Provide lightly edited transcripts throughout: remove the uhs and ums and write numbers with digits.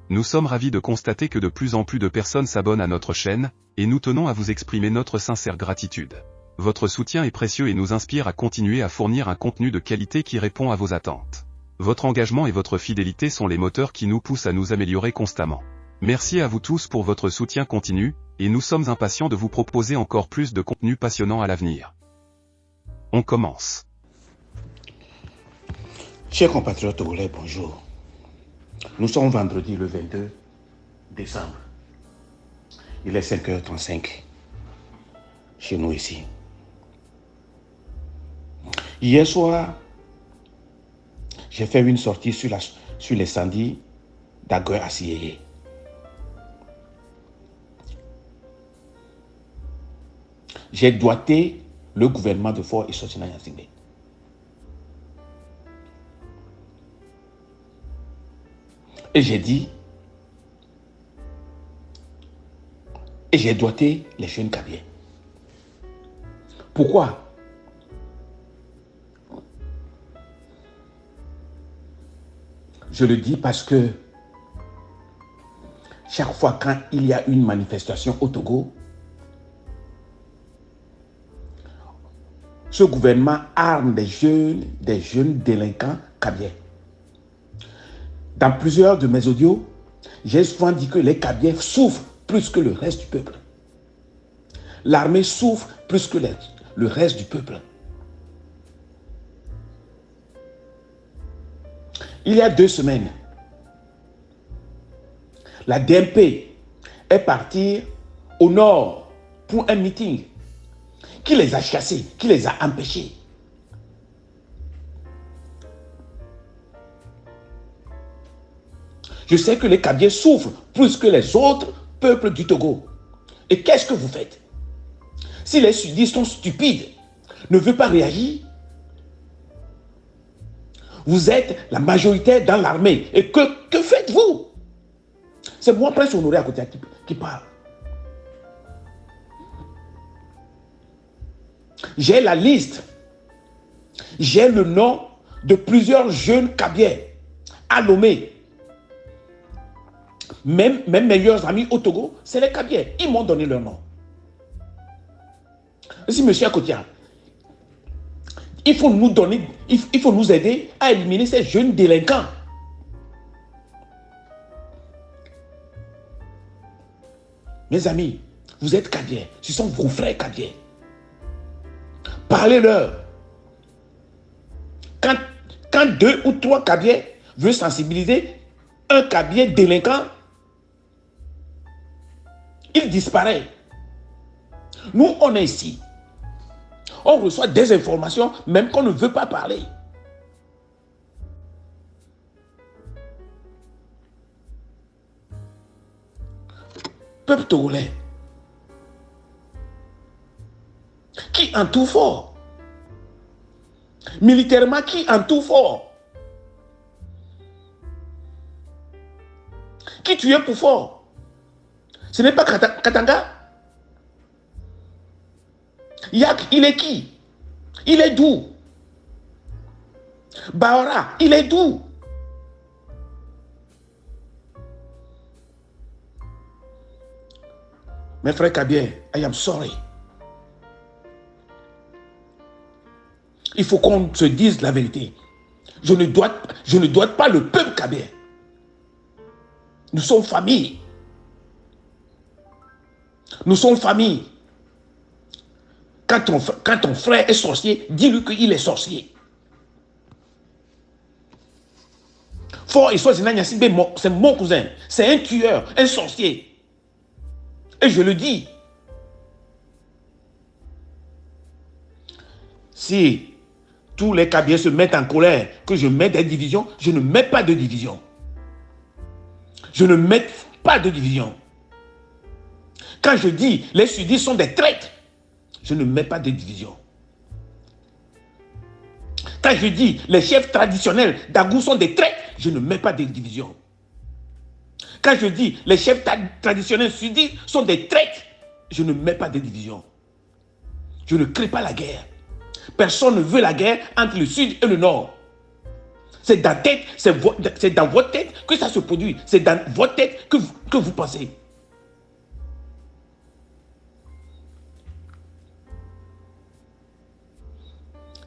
Nous sommes ravis de constater que de plus en plus de personnes s'abonnent à notre chaîne, et nous tenons à vous exprimer notre sincère gratitude. Votre soutien est précieux et nous inspire à continuer à fournir un contenu de qualité qui répond à vos attentes. Votre engagement et votre fidélité sont les moteurs qui nous poussent à nous améliorer constamment. Merci à vous tous pour votre soutien continu, et nous sommes impatients de vous proposer encore plus de contenu passionnant à l'avenir. On commence. Chers compatriotes togolais, bonjour. Nous sommes vendredi le 22 décembre. Il est 5h35 chez nous ici. Hier soir, j'ai fait une sortie sur l'incendie d'Agoy Assiyeye. J'ai doigté le gouvernement de Fort et Sotina Yasingbe. Et j'ai dit, et j'ai doigté les jeunes Kabyais. Pourquoi? Je le dis parce que chaque fois quand il y a une manifestation au Togo, ce gouvernement arme des jeunes délinquants Kabyais. Dans plusieurs de mes audios, j'ai souvent dit que les Kabyais souffrent plus que le reste du peuple. L'armée souffre plus que le reste du peuple. Il y a 2 semaines, la DMP est partie au nord pour un meeting. Qui les a chassés? Qui les a empêchés? Je sais que les Kabyais souffrent plus que les autres peuples du Togo. Et qu'est-ce que vous faites? Si les sudistes sont stupides, ne veulent pas réagir, vous êtes la majorité dans l'armée. Et que faites-vous? C'est moi, Prince Honoré, à côté qui parle. J'ai la liste. J'ai le nom de plusieurs jeunes Kabyais à Lomé. Même mes meilleurs amis au Togo, c'est les Kabyais. Ils m'ont donné leur nom. Si monsieur Akotia, il faut nous aider à éliminer ces jeunes délinquants. Mes amis, vous êtes Kabyais. Ce sont vos frères Kabyais. Parlez-leur. Quand 2 ou 3 Kabyais veulent sensibiliser un Kabyais délinquant, il disparaît. Nous, on est ici. On reçoit des informations, même qu'on ne veut pas parler. Peuple togolais, qui en tout fort? Militairement, qui en tout fort? Qui tuait pour fort? Ce n'est pas Katanga. Yak, il est qui? Il est d'où? Baora, il est d'où? Mes frères Kabyais, I am sorry. Il faut qu'on se dise la vérité. Je ne dois pas le peuple Kabyais. Nous sommes famille. Nous sommes famille. Quand ton frère est sorcier, dis-lui qu'il est sorcier. Fort et Sotina Yasingbe, c'est mon cousin. C'est un tueur, un sorcier. Et je le dis. Si tous les Kabyais se mettent en colère, que je mets des divisions, je ne mets pas de division. Je ne mets pas de division. Quand je dis les sudistes sont des traîtres, je ne mets pas de division. Quand je dis les chefs traditionnels d'Agou sont des traîtres, je ne mets pas de division. Quand je dis les chefs traditionnels sudistes sont des traîtres, je ne mets pas de division. Je ne crée pas la guerre. Personne ne veut la guerre entre le sud et le nord. C'est dans, tête, c'est dans votre tête que ça se produit. C'est dans votre tête que vous pensez.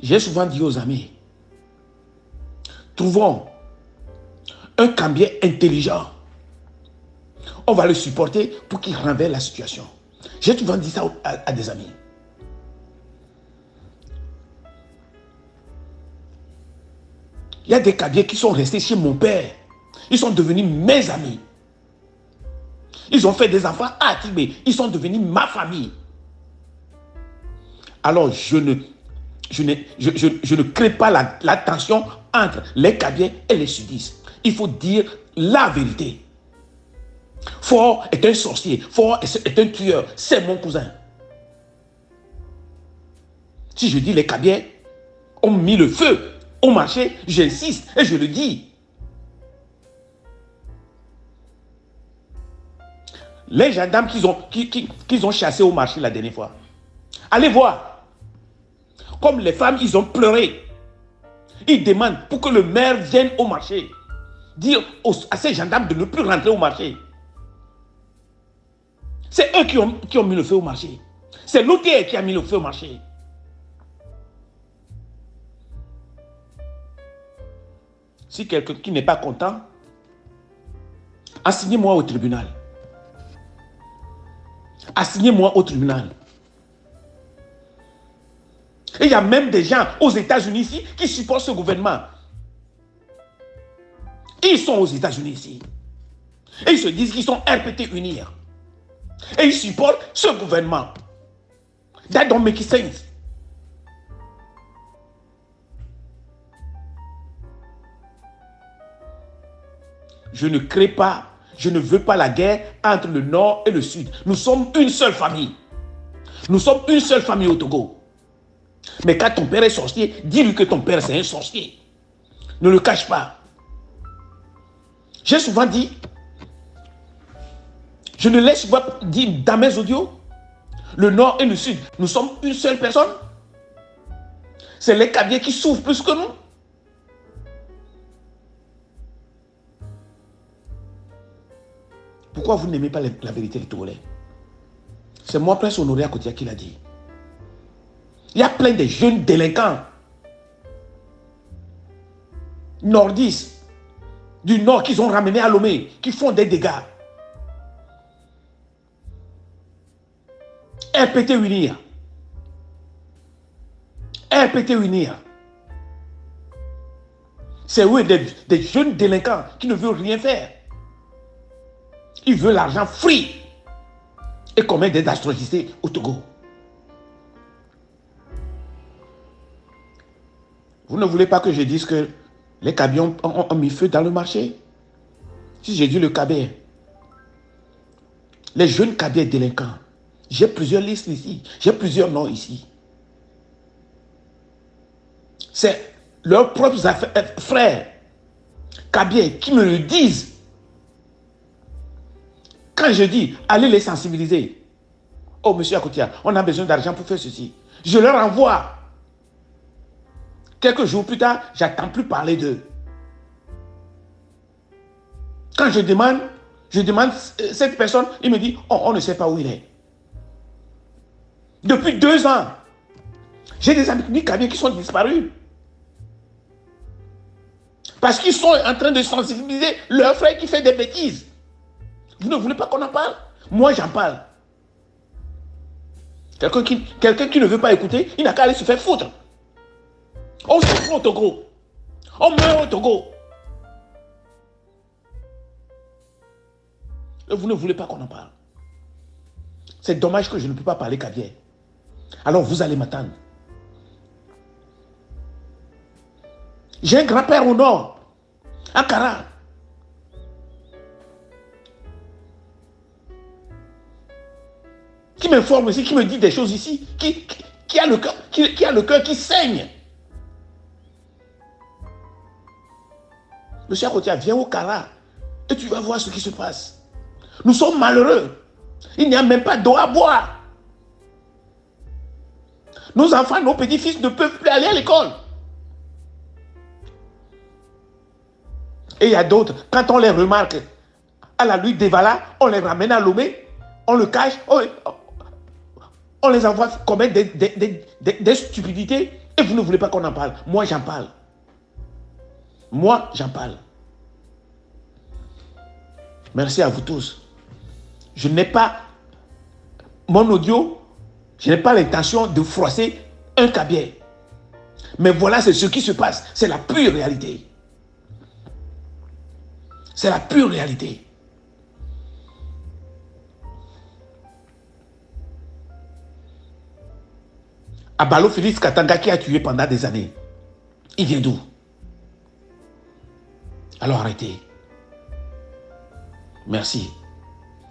J'ai souvent dit aux amis, trouvons un Gambien intelligent. On va le supporter pour qu'il renverse la situation. J'ai souvent dit ça à des amis. Il y a des Gambiens qui sont restés chez mon père. Ils sont devenus mes amis. Ils ont fait des enfants à Tibé. Ils sont devenus ma famille. Alors, je ne crée pas la tension entre les Gambiens et les sudistes. Il faut dire la vérité. Fort est un sorcier. Fort est un tueur. C'est mon cousin. Si je dis les Gambiens ont mis le feu au marché, j'insiste et je le dis. Les gendarmes qu'ils ont chassés au marché la dernière fois. Allez voir. Comme les femmes, ils ont pleuré. Ils demandent pour que le maire vienne au marché. Dire à ces gendarmes de ne plus rentrer au marché. C'est eux qui ont mis le feu au marché. C'est l'OTR qui a mis le feu au marché. Si quelqu'un qui n'est pas content, assignez-moi au tribunal. Assignez-moi au tribunal. Et il y a même des gens aux États-Unis ici qui supportent ce gouvernement. Ils sont aux États-Unis ici. Et ils se disent qu'ils sont RPT Unir. Et ils supportent ce gouvernement. That don't make sense. Je ne crée pas, je ne veux pas la guerre entre le Nord et le Sud. Nous sommes une seule famille. Nous sommes une seule famille au Togo. Mais quand ton père est sorcier, dis-lui que ton père c'est un sorcier. Ne le cache pas. J'ai souvent dit, je ne laisse pas dire dans mes audios, le Nord et le Sud, nous sommes une seule personne. C'est les Gambiens qui souffrent plus que nous. Pourquoi vous n'aimez pas la vérité des Togolais? C'est moi, Prince Honoré Akotia, qui l'a dit. Il y a plein de jeunes délinquants nordistes du Nord qu'ils ont ramenés à Lomé, qui font des dégâts. RPT Unir. RPT Unir. C'est eux des jeunes délinquants qui ne veulent rien faire. Ils veulent l'argent free et commettre des atrocités au Togo. Vous ne voulez pas que je dise que les Gambiens ont mis feu dans le marché? Si j'ai dit le Gambien, les jeunes Gambiens délinquants, j'ai plusieurs listes ici, j'ai plusieurs noms ici. C'est leurs propres frères Gambiens qui me le disent. Quand je dis, allez les sensibiliser. Oh, monsieur Akotia, on a besoin d'argent pour faire ceci. Je leur envoie. Quelques jours plus tard, j'attends plus parler d'eux. Quand je demande cette personne, il me dit, oh, on ne sait pas où il est. Depuis 2 ans, j'ai des amis Gambiens qui sont disparus. Parce qu'ils sont en train de sensibiliser leur frère qui fait des bêtises. Vous ne voulez pas qu'on en parle? Moi, j'en parle. Quelqu'un qui ne veut pas écouter, il n'a qu'à aller se faire foutre. On souffre au Togo. On meurt au Togo. Et vous ne voulez pas qu'on en parle. C'est dommage que je ne peux pas parler Gambien. Alors vous allez m'attendre. J'ai un grand-père au nord, à Kara. Qui m'informe aussi, qui me dit des choses ici, qui a le cœur qui saigne. Monsieur Akotia, viens au Kara et tu vas voir ce qui se passe. Nous sommes malheureux. Il n'y a même pas d'eau à boire. Nos enfants, nos petits-fils ne peuvent plus aller à l'école. Et il y a d'autres, quand on les remarque à la lutte des Valas, on les ramène à Lomé, on le cache, on les envoie commettre des stupidités et vous ne voulez pas qu'on en parle. Moi, j'en parle. Moi, j'en parle. Merci à vous tous. Je n'ai pas mon audio, je n'ai pas l'intention de froisser un cabier. Mais voilà, c'est ce qui se passe. C'est la pure réalité. C'est la pure réalité. Abalo Félix Katanga qui a tué pendant des années. Il vient d'où? Alors arrêtez. Merci.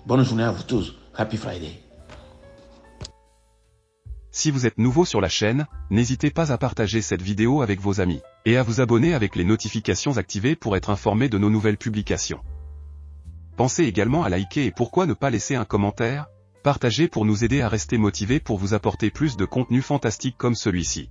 Bonne journée à vous tous. Happy Friday. Si vous êtes nouveau sur la chaîne, n'hésitez pas à partager cette vidéo avec vos amis, et à vous abonner avec les notifications activées pour être informé de nos nouvelles publications. Pensez également à liker et pourquoi ne pas laisser un commentaire, partager pour nous aider à rester motivés pour vous apporter plus de contenu fantastique comme celui-ci.